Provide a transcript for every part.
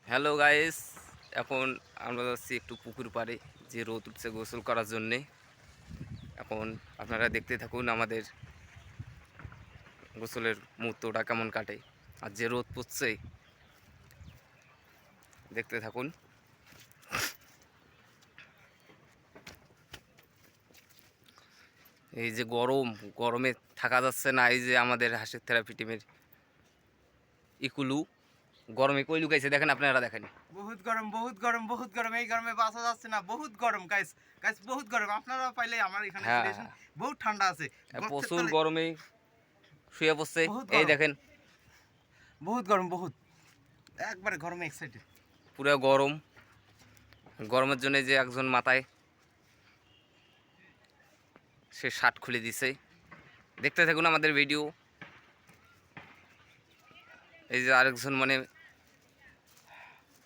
Hello guys, এখন আমরা যাচ্ছি একটু পুকুর পাড়ে, যে রোদ উঠছে গোসল করার জন্যে। এখন আপনারা দেখতে থাকুন আমাদের গোসলের মুহূর্তটা কেমন কাটে, আর যে রোদ পড়ছে দেখতে থাকুন। এই যে গরমে থাকা যাচ্ছে না। এই যে আমাদের হাঁসের থেরাপি টিমের ইকুলু গরমে কই লুকাইছে দেখেন, আপনারা দেখেন। বহুত গরম, বহুত গরম, বহুত গরম। এই গরমে বাঁচা যাচ্ছে না। বহুত গরম গাইস, গাইস বহুত গরম। আপনারা পাইলে আমার এখানে চলে হ্যাঁ, আসেন। বহুত ঠান্ডা আছে। গছের প্রচুর তলে গরমে শুয়ে পড়ছে। বহুত এই গরম, দেখেন, বহুত গরম, বহুত একবারে গরমে এক্সাইটেড। পুরো গরমের জন্য যে একজন মাথায় সে শার্ট খুলে দিছে। দেখতে থাকুন আমাদের ভিডিও। এই যে আরেকজন মানে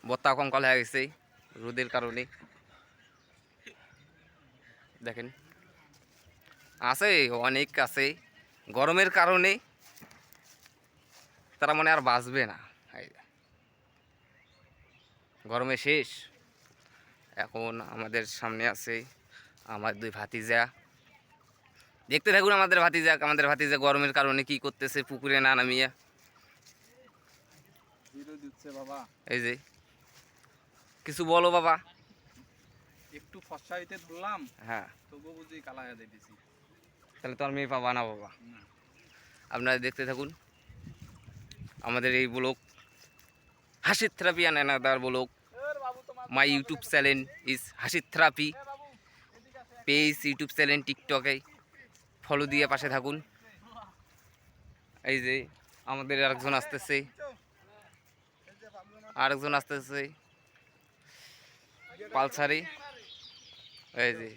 বত্তা কঙ্কাল হয়ে গেছে রোদের কারণে। দেখেন, আছে অনেক আছে, গরমের কারণে তারা মনে আর বাঁচবে না। এই যে, গরমে শেষ। এখন আমাদের সামনে আছে আমার দুই ভাতিজা। দেখতে থাকুন আমাদের ভাতিজা গরমের কারণে কি করতেছে পুকুরে না নামিয়া। বাবা এই যে, কিছু বলো বাবা। একটু ফর্সা হইতে ধরলাম, হ্যাঁ, তবু বুঝি কালা হয়ে যাইতেছি। তাহলে তো আর মেয়ে পাবা না বাবা। আপনারা দেখতে থাকুন আমাদের এই ব্লগ, হাসির therapy and another blog. My YouTube channel is হাসির থেরাপি পেজ, ইউটিউব চ্যানেল, টিকটকে ফলো দিয়ে পাশে থাকুন। এই যে আমাদের আরেকজন আসতেছে পালসারে। এই যে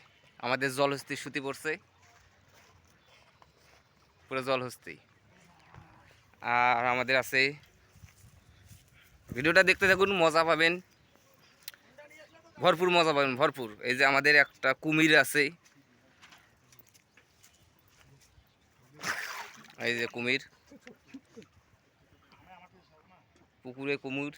আমাদের জলহস্তি সুতি পড়ছে, পুরো জলহস্তি। আর আমাদের আছে, ভিডিওটা দেখতে থাকুন, মজা পাবেন, ভরপুর মজা পাবেন, ভরপুর। এই যে আমাদের একটা কুমির আছে, এই যে কুমির, পুকুরে কুমির।